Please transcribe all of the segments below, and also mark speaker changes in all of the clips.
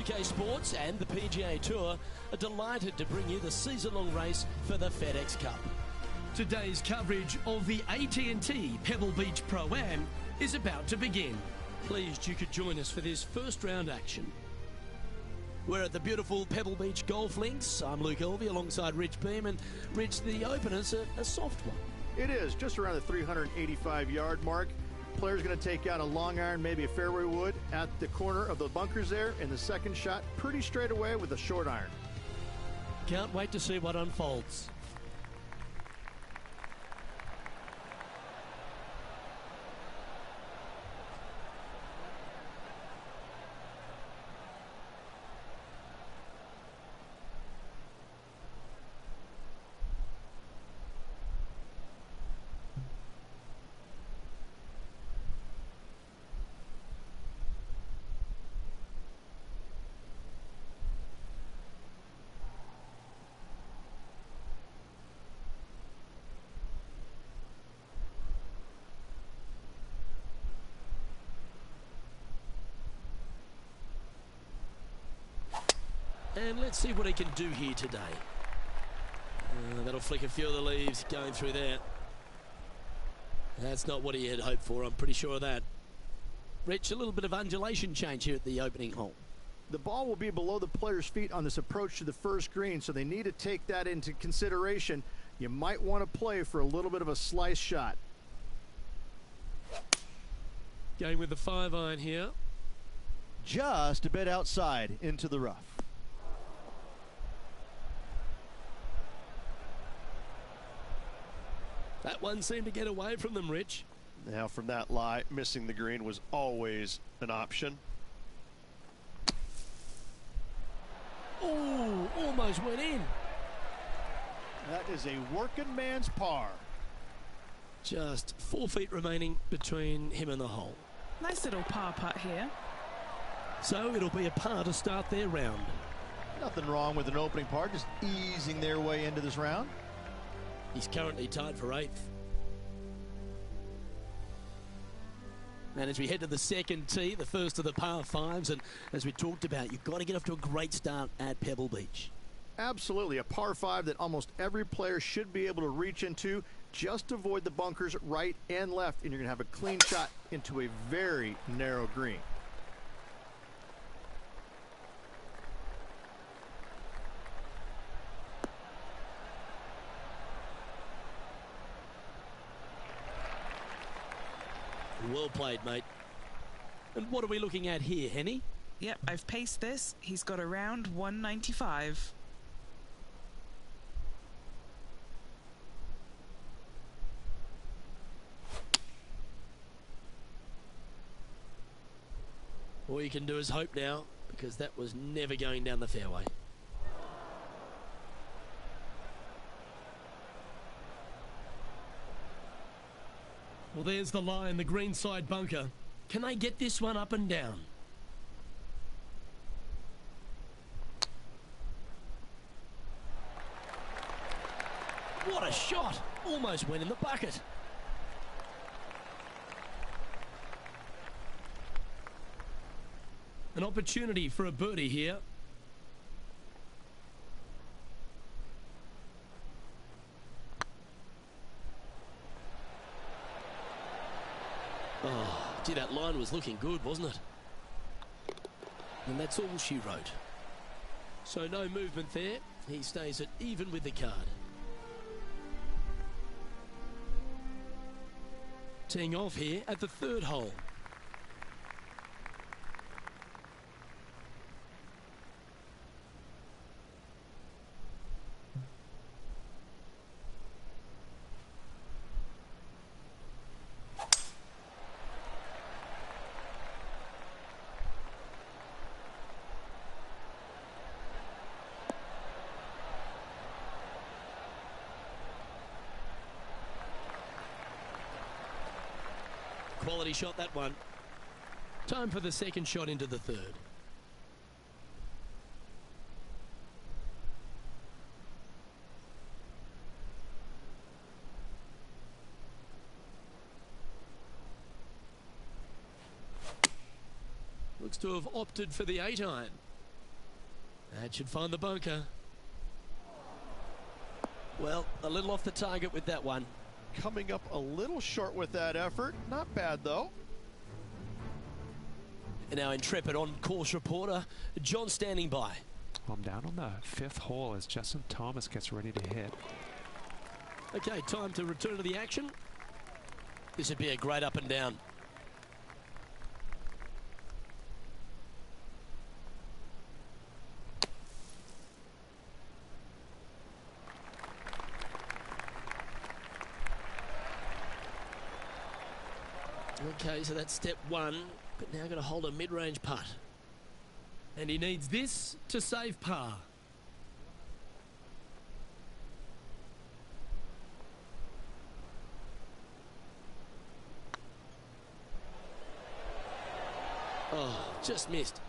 Speaker 1: 2K Sports and the PGA Tour are delighted to bring you the season-long race for the FedEx Cup. Today's coverage of the AT&T Pebble Beach Pro-Am is about to begin. Pleased you could join us for this first round action. We're at the beautiful Pebble Beach Golf Links. I'm Luke Elvey alongside Rich Beam, and Rich, the opener's a soft one.
Speaker 2: It is, just around the 385-yard mark. Player's going to take out a long iron, maybe a fairway wood, at the corner of the bunkers there, and the second shot pretty straight away with a short iron.
Speaker 1: Can't wait to see what unfolds. And let's see what he can do here today. That'll flick a few of the leaves going through there. That's not what he had hoped for, I'm pretty sure of that. Rich, a little bit of undulation change here at the opening hole.
Speaker 2: The ball will be below the player's feet on this approach to the first green, so they need to take that into consideration. You might want to play for a little bit of a slice shot.
Speaker 1: Going with the 5-iron here.
Speaker 3: Just a bit outside into the rough.
Speaker 1: That one seemed to get away from them, Rich.
Speaker 3: Now from that lie, missing the green was always an option.
Speaker 1: Oh, almost went in.
Speaker 3: That is a working man's par.
Speaker 1: Just 4 feet remaining between him and the hole.
Speaker 4: Nice little par putt here.
Speaker 1: So it'll be a par to start their round.
Speaker 3: Nothing wrong with an opening par, just easing their way into this round.
Speaker 1: He's currently tied for 8th. And as we head to the second tee, the first of the par 5s, and as we talked about, you've got to get off to a great start at Pebble Beach.
Speaker 2: Absolutely, a par 5 that almost every player should be able to reach into. Just avoid the bunkers right and left, and you're going to have a clean shot into a very narrow green.
Speaker 1: Well played, mate. And what are we looking at here, Henny?
Speaker 4: Yep, I've paced this. He's got around 195.
Speaker 1: All you can do is hope now, because that was never going down the fairway. Well, there's the line, the greenside bunker. Can they get this one up and down? What a shot! Almost went in the bucket. An opportunity for a birdie here. Oh, gee, that line was looking good, wasn't it? And that's all she wrote. So no movement there. He stays at even with the card. Teeing off here at the 3rd hole. Quality shot, that one. Time for the second shot into the 3rd. Looks to have opted for the 8-iron. That should find the bunker. Well, a little off the target with that one.
Speaker 3: Coming up a little short with that effort. Not bad, though.
Speaker 1: And our intrepid on-course reporter, John, standing by.
Speaker 5: I'm down on the 5th hole as Justin Thomas gets ready to hit.
Speaker 1: Okay, time to return to the action. This would be a great up and down. Okay, so that's step one, but now got to hold a mid-range putt. And he needs this to save par. Oh, just missed.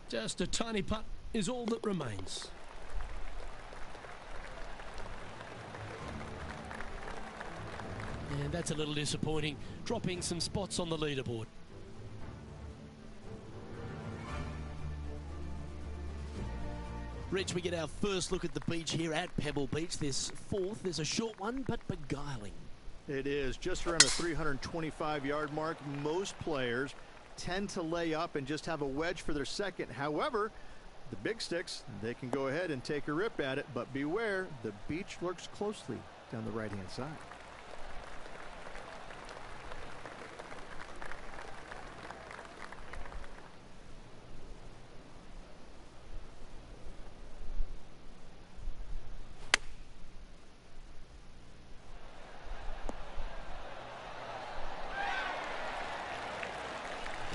Speaker 1: Just a tiny putt is all that remains. And that's a little disappointing, dropping some spots on the leaderboard. Rich, we get our first look at the beach here at Pebble Beach. This fourth, there's a short one, but beguiling.
Speaker 2: It is just around the 325-yard mark. Most players tend to lay up and just have a wedge for their second. However, the big sticks, they can go ahead and take a rip at it, but beware, the beach lurks closely down the right-hand side.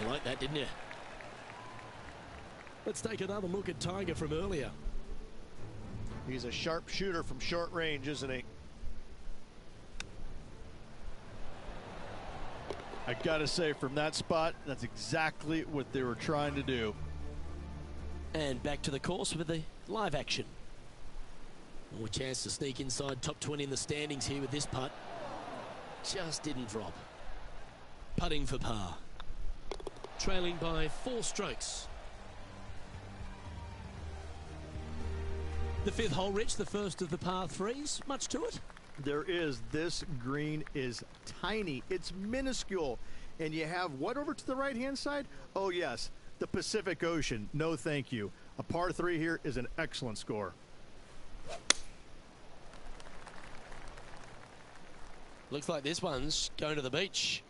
Speaker 1: You like that, didn't you? Let's take another look at Tiger from earlier.
Speaker 3: He's a sharp shooter from short range, isn't he? I gotta say, from that spot, that's exactly what they were trying to do.
Speaker 1: And back to the course with the live action. More chance to sneak inside top 20 in the standings here with this putt. Just didn't drop. Putting for par. Trailing by 4 strokes. The 5th hole, Rich, the first of the par 3s. Much to it?
Speaker 2: There is. This green is tiny. It's minuscule. And you have what over to the right-hand side? Oh, yes, the Pacific Ocean. No, thank you. A par 3 here is an excellent score.
Speaker 1: Looks like this one's going to the beach.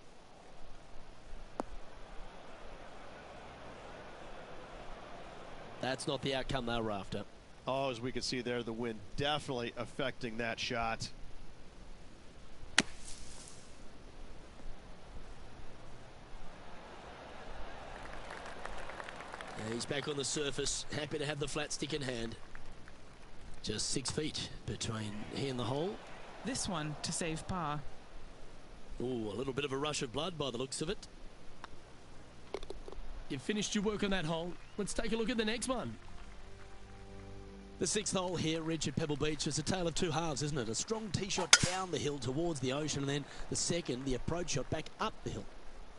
Speaker 1: That's not the outcome they were after.
Speaker 3: Oh, as we can see there, the wind definitely affecting that shot.
Speaker 1: Yeah, he's back on the surface, happy to have the flat stick in hand. Just 6 feet between he and the hole.
Speaker 4: This one to save par.
Speaker 1: Ooh, a little bit of a rush of blood by the looks of it. You've finished your work on that hole. Let's take a look at the next one. The 6th hole here, Rich, at Pebble Beach, is a tale of two halves, isn't it? A strong tee shot down the hill towards the ocean, and then the second, the approach shot back up the hill.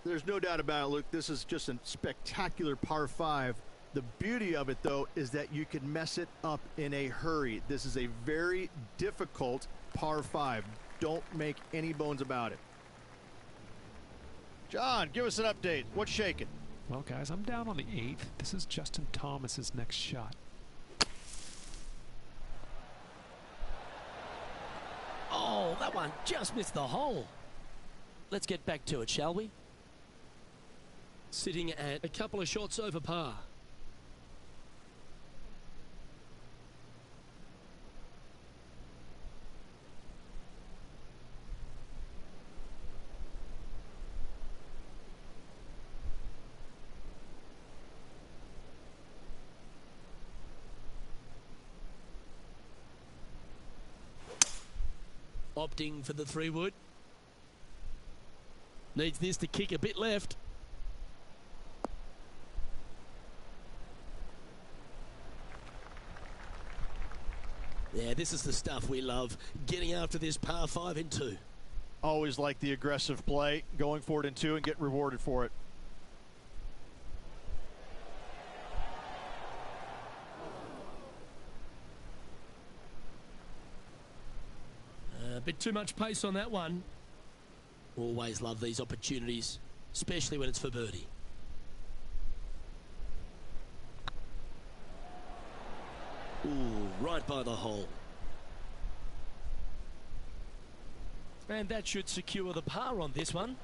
Speaker 2: There's no doubt about it, Luke. This is just a spectacular par 5. The beauty of it, though, is that you can mess it up in a hurry. This is a very difficult par 5. Don't make any bones about it.
Speaker 3: John, give us an update. What's shaking?
Speaker 5: Well, guys, I'm down on the 8th. This is Justin Thomas's next shot.
Speaker 1: Oh, that one just missed the hole. Let's get back to it, shall we? Sitting at a couple of shots over par. Opting for the 3-wood. Needs this to kick a bit left. Yeah, this is the stuff we love. Getting after this par 5 in 2.
Speaker 3: Always like the aggressive play, going for it in 2 and getting rewarded for it.
Speaker 1: A bit too much pace on that one. Always love these opportunities, especially when it's for birdie. Ooh, right by the hole. And that should secure the par on this one.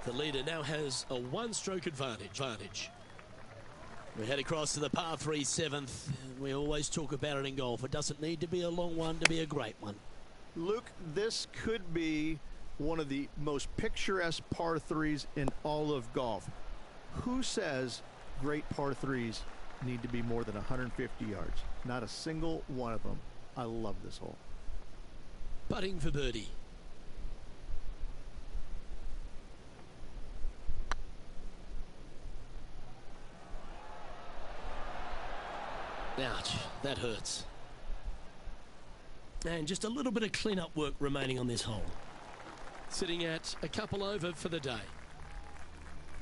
Speaker 1: The leader now has a one-stroke advantage. We head across to the par 3 7th. We always talk about it in golf. It doesn't need to be a long one to be a great one.
Speaker 2: Luke, this could be one of the most picturesque par 3s in all of golf. Who says great par 3s need to be more than 150 yards? Not a single one of them. I love this hole.
Speaker 1: Putting for birdie. Ouch, that hurts. And just a little bit of clean-up work remaining on this hole. Sitting at a couple over for the day.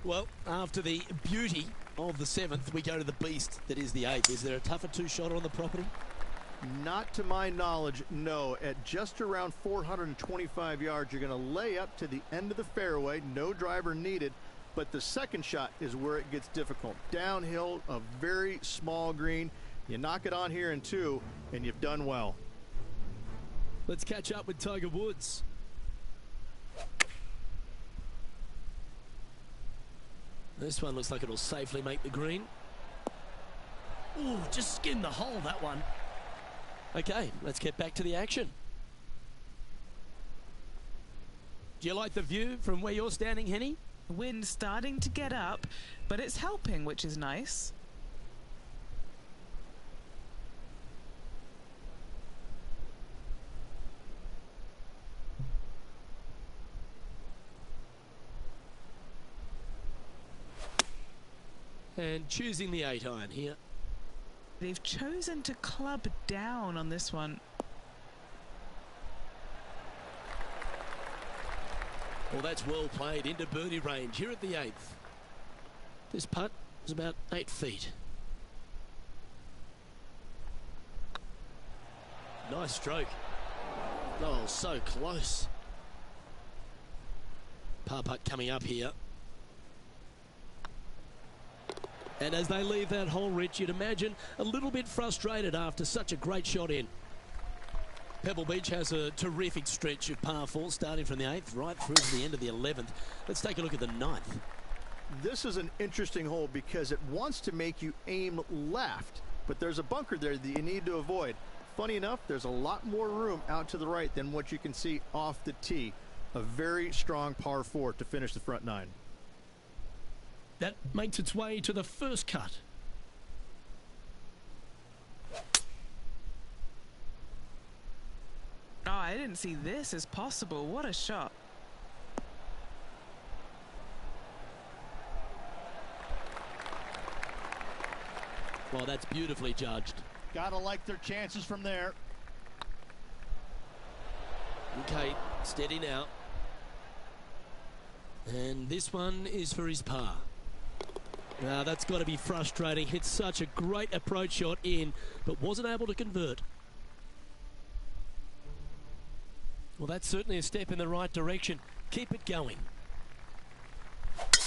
Speaker 1: Well, after the beauty of the 7th, we go to the beast that is the 8th. Is there a tougher two-shotter on the property?
Speaker 2: Not to my knowledge, no. At just around 425 yards, you're going to lay up to the end of the fairway. No driver needed. But the second shot is where it gets difficult. Downhill, a very small green. You knock it on here in 2, and you've done well.
Speaker 1: Let's catch up with Tiger Woods. This one looks like it'll safely make the green. Ooh, just skinned the hole, that one. Okay, let's get back to the action. Do you like the view from where you're standing, Henny?
Speaker 4: Wind starting to get up, but it's helping, which is nice.
Speaker 1: And choosing the 8-iron here.
Speaker 4: They've chosen to club down on this one.
Speaker 1: Well, that's well played into birdie range here at the 8th. This putt is about 8 feet. Nice stroke. Oh, so close. Par putt coming up here. And as they leave that hole, Rich, you'd imagine a little bit frustrated after such a great shot in. Pebble Beach has a terrific stretch of par 4 starting from the 8th right through to the end of the 11th. Let's take a look at the 9th.
Speaker 2: This is an interesting hole because it wants to make you aim left, but there's a bunker there that you need to avoid. Funny enough, there's a lot more room out to the right than what you can see off the tee. A very strong par 4 to finish the front 9.
Speaker 1: That makes its way to the first cut.
Speaker 4: Oh, I didn't see this as possible. What a shot.
Speaker 1: Well, that's beautifully judged.
Speaker 3: Gotta like their chances from there.
Speaker 1: Okay, steady now. And this one is for his par. Now, that's got to be frustrating. Hit such a great approach shot in, but wasn't able to convert. Well, that's certainly a step in the right direction. Keep it going.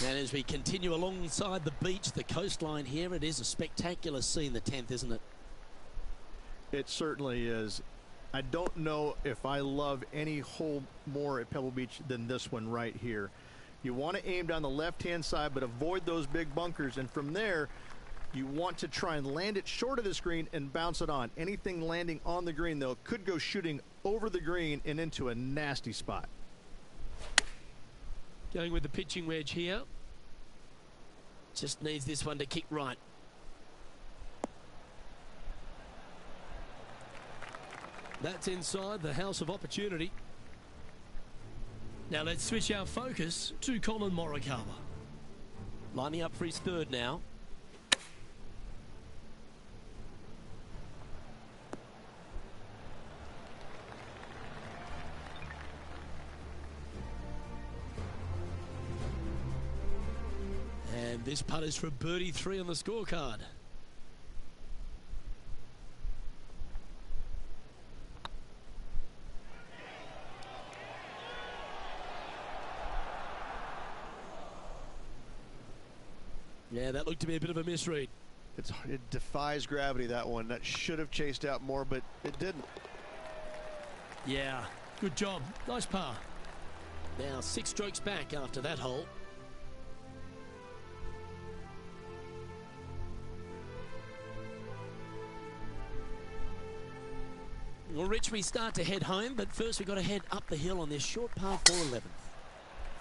Speaker 1: And as we continue alongside the beach, the coastline here, it is a spectacular scene, the 10th, isn't it?
Speaker 2: It certainly is. I don't know if I love any hole more at Pebble Beach than this one right here. You want to aim down the left-hand side, but avoid those big bunkers. And from there, you want to try and land it short of the green and bounce it on. Anything landing on the green, though, could go shooting over the green and into a nasty spot.
Speaker 1: Going with the pitching wedge here. Just needs this one to kick right. That's inside the house of opportunity. Now let's switch our focus to Colin Morikawa. Lining up for his 3rd now. And this putt is for birdie 3 on the scorecard. that looked to be a bit of a misread.
Speaker 3: It defies gravity, that one. That should have chased out more, but it didn't.
Speaker 1: Yeah, good job. Nice par. Now 6 strokes back after that hole. Well, Rich, we start to head home, but first we've got to head up the hill on this short par 4 11th.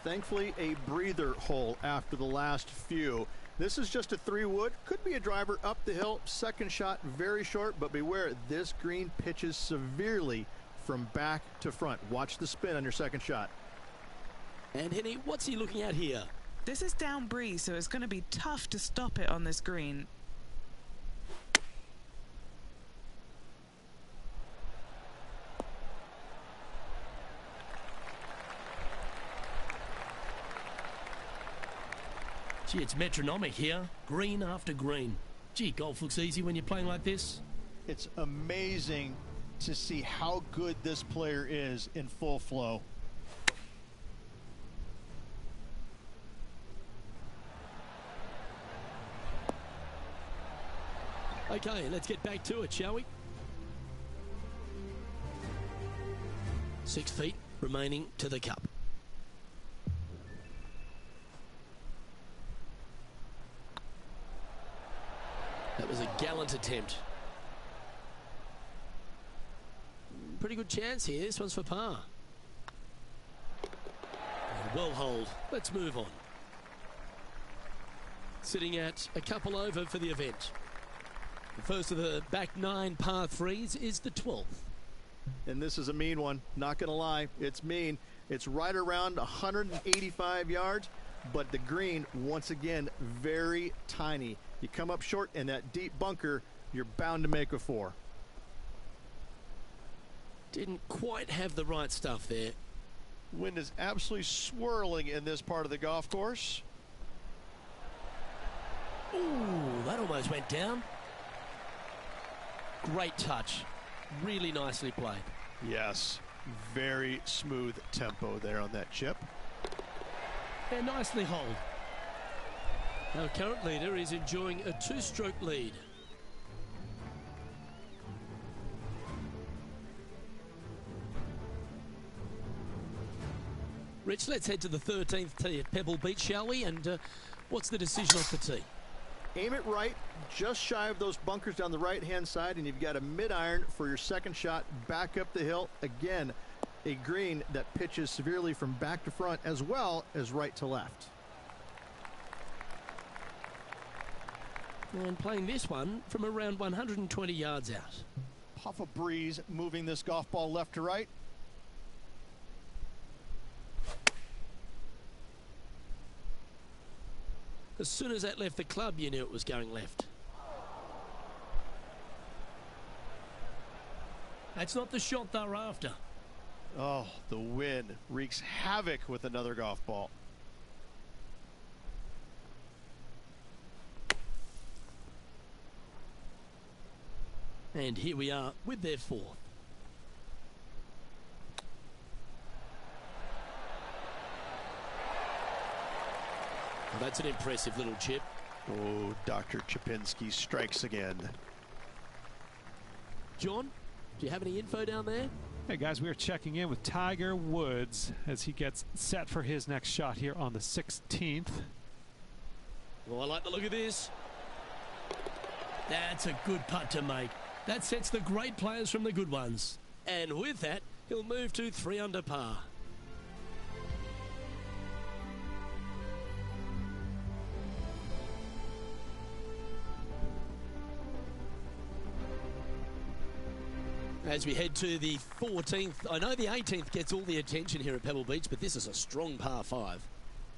Speaker 2: Thankfully, a breather hole after the last few. This is just a 3-wood. Could be a driver up the hill. Second shot, very short, but beware, this green pitches severely from back to front. Watch the spin on your second shot.
Speaker 1: And Henny, what's he looking at here?
Speaker 4: This is down breeze, so it's going to be tough to stop it on this green.
Speaker 1: Gee, it's metronomic here. Green after green. Gee, golf looks easy when you're playing like this.
Speaker 3: It's amazing to see how good this player is in full flow.
Speaker 1: Okay, let's get back to it, shall we? 6 feet remaining to the cup. That was a gallant attempt. Pretty good chance here. This one's for par. Well holed. Let's move on. Sitting at a couple over for the event. The first of the back 9 par 3s is the 12th.
Speaker 2: And this is a mean one. Not going to lie. It's mean. It's right around 185 yards, but the green, once again, very tiny. You come up short in that deep bunker, you're bound to make a 4.
Speaker 1: Didn't quite have the right stuff there.
Speaker 3: Wind is absolutely swirling in this part of the golf course.
Speaker 1: Ooh, that almost went down. Great touch. Really nicely played.
Speaker 3: Yes, very smooth tempo there on that chip.
Speaker 1: And nicely holed. Our current leader is enjoying a 2-stroke lead. Rich, let's head to the 13th tee at Pebble Beach, shall we? And what's the decision off the tee?
Speaker 2: Aim it right, just shy of those bunkers down the right-hand side, and you've got a mid-iron for your second shot back up the hill. Again, a green that pitches severely from back to front as well as right to left.
Speaker 1: And playing this one from around 120 yards out.
Speaker 3: Puff of breeze moving this golf ball left to right.
Speaker 1: As soon as that left the club, you knew it was going left. That's not the shot they're after.
Speaker 3: Oh, the wind wreaks havoc with another golf ball.
Speaker 1: And here we are with their 4th. Well, that's an impressive little chip.
Speaker 3: Oh, Dr. Chapinski strikes again.
Speaker 1: John, do you have any info down there?
Speaker 5: Hey guys, we are checking in with Tiger Woods as he gets set for his next shot here on the 16th.
Speaker 1: Well, I like the look of this. That's a good putt to make. That sets the great players from the good ones. And with that, he'll move to 3 under par. As we head to the 14th, I know the 18th gets all the attention here at Pebble Beach, but this is a strong par 5.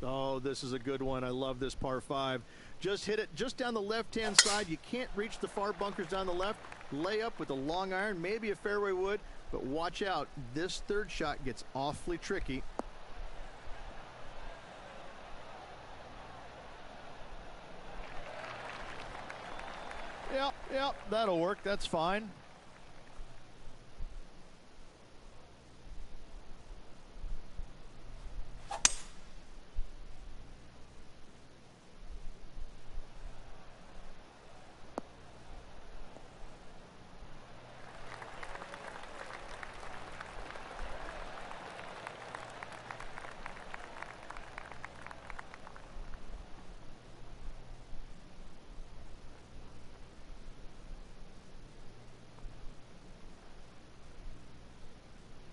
Speaker 2: Oh, this is a good one. I love this par 5. Just hit it just down the left-hand side. You can't reach the far bunkers down the left. Lay up with a long iron, maybe a fairway wood, but watch out. This third shot gets awfully tricky.
Speaker 3: Yep, that'll work. That's fine.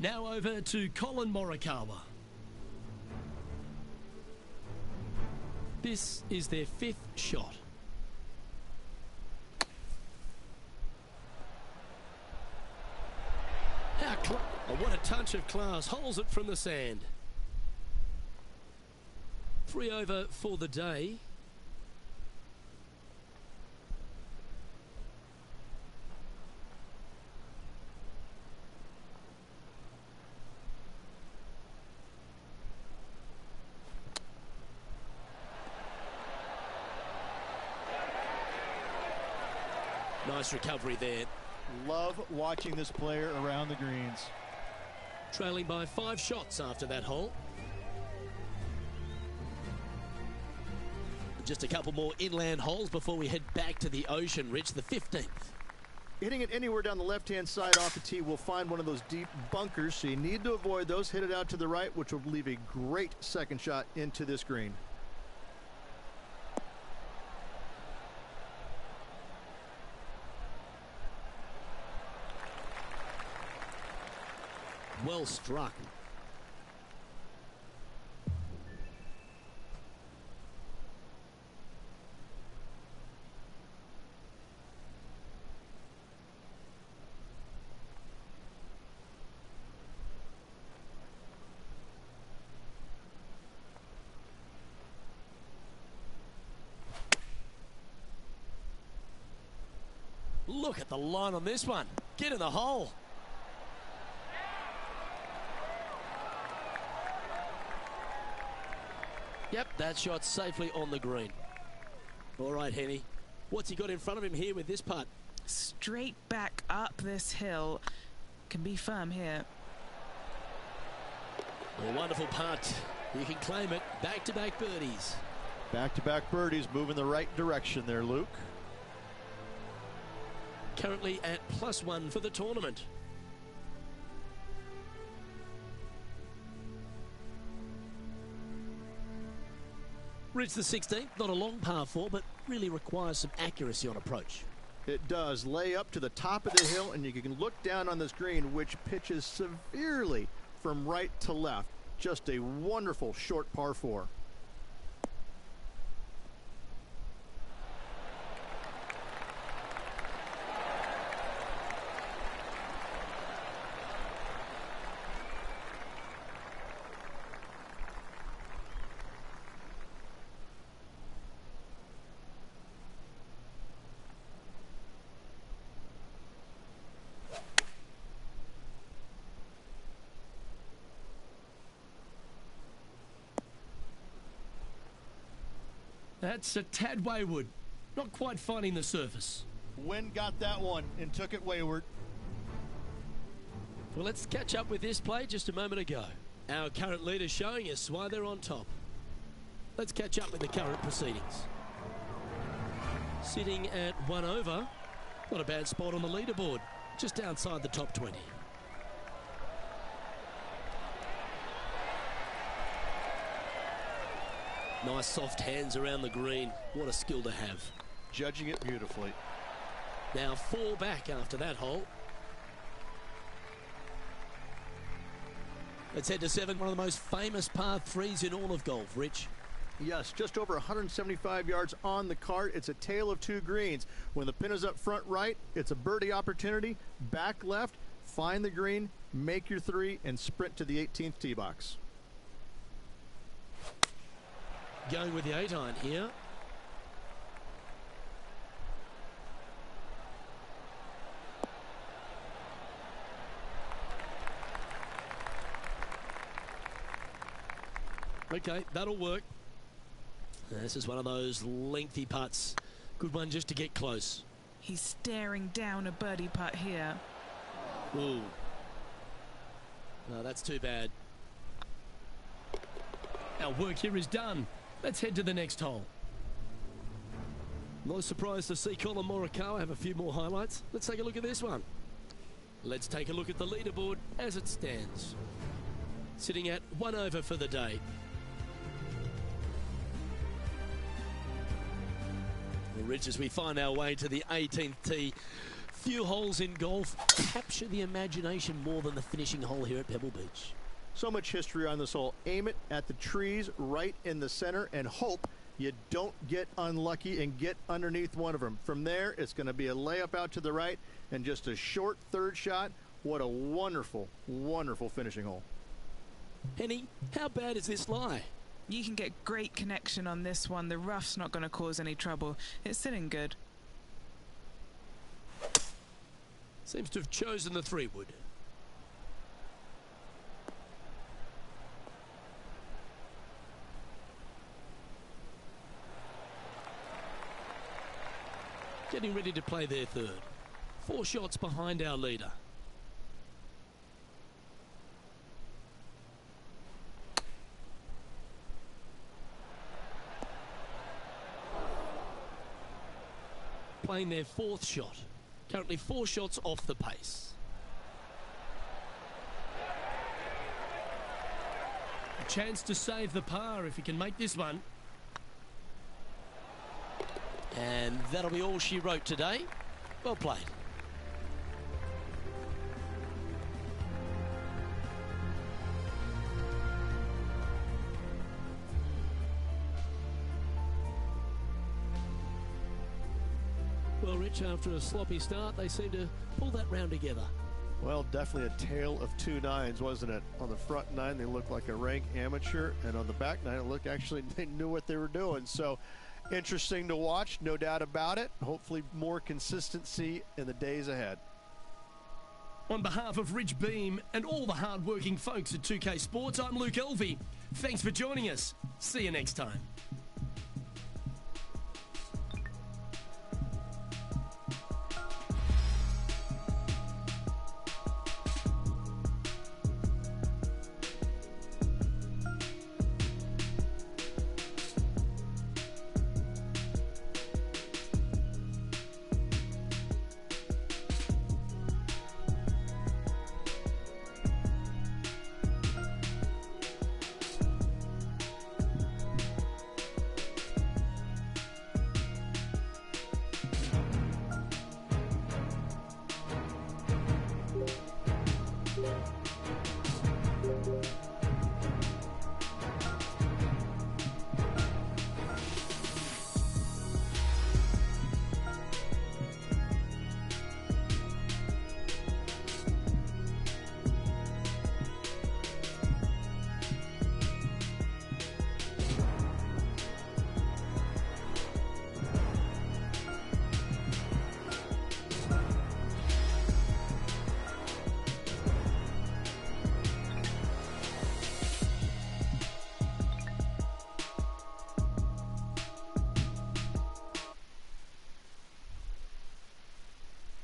Speaker 1: Now over to Colin Morikawa. This is their 5th shot. Oh, what a touch of class. Holes it from the sand. 3 over for the day. Nice recovery there.
Speaker 3: Love watching this player around the greens.
Speaker 1: Trailing by 5 shots after that hole. Just a couple more inland holes before we head back to the ocean. Rich, the 15th.
Speaker 2: Hitting it anywhere down the left-hand side off the tee will find one of those deep bunkers, so you need to avoid those. Hit it out to the right, which will leave a great second shot into this green.
Speaker 1: Well struck. Look at the line on this one. Get in the hole. Yep, that shot safely on the green. All right, Henny. What's he got in front of him here with this putt?
Speaker 4: Straight back up this hill. Can be firm here.
Speaker 1: A wonderful putt. You can claim it. Back-to-back birdies.
Speaker 2: Back-to-back birdies, moving the right direction there, Luke.
Speaker 1: Currently at +1 for the tournament. Reach the 16th, not a long par 4, but really requires some accuracy on approach.
Speaker 2: It does. Lay up to the top of the hill, and you can look down on this green, which pitches severely from right to left. Just a wonderful short par 4.
Speaker 1: That's a tad wayward. Not quite finding the surface.
Speaker 3: Wind got that one and took it wayward.
Speaker 1: Well, let's catch up with this play just a moment ago. Our current leader showing us why they're on top. Let's catch up with the current proceedings. Sitting at 1 over. Not a bad spot on the leaderboard. Just outside the top 20. Nice soft hands around the green. What a skill to have.
Speaker 3: Judging it beautifully.
Speaker 1: Now 4 back after that hole. Let's head to 7. One of the most famous par 3s in all of golf, Rich.
Speaker 2: Yes, just over 175 yards on the cart. It's a tale of 2 greens. When the pin is up front right, it's a birdie opportunity. Back left, find the green, make your 3, and sprint to the 18th tee box.
Speaker 1: Going with the 8-iron here. Okay, that'll work. This is one of those lengthy putts. Good one just to get close.
Speaker 4: He's staring down a birdie putt here.
Speaker 1: Ooh. No, that's too bad. Our work here is done. Let's head to the next hole. Not surprised to see Colin Morikawa have a few more highlights. Let's take a look at this one. Let's take a look at the leaderboard as it stands. Sitting at 1 over for the day. Well, Rich, as we find our way to the 18th tee, Few holes in golf capture the imagination more than the finishing hole here at Pebble Beach.
Speaker 2: So much history on this hole. Aim it at the trees right in the center and hope you don't get unlucky and get underneath one of them. From there, it's going to be a layup out to the right and just a short third shot. What a wonderful, wonderful finishing hole.
Speaker 1: Henny, how bad is this lie?
Speaker 4: You can get great connection on this one. The rough's not going to cause any trouble. It's sitting good.
Speaker 1: Seems to have chosen the 3-wood. Getting ready to play their third. 4 shots behind our leader. Playing their 4th shot. Currently 4 shots off the pace. A chance to save the par if he can make this one. And that'll be all she wrote today. Well played. Well, Rich, after a sloppy start, they seem to pull that round together.
Speaker 3: Well, definitely a tale of 2 nines, wasn't it? On the front 9, they looked like a rank amateur, and on the back 9, it looked actually they knew what they were doing. So interesting to watch, no doubt about it. Hopefully more consistency in the days ahead.
Speaker 1: On behalf of Rich Beam and all the hard-working folks at 2K Sports, I'm Luke Elvey. Thanks for joining us. See you next time.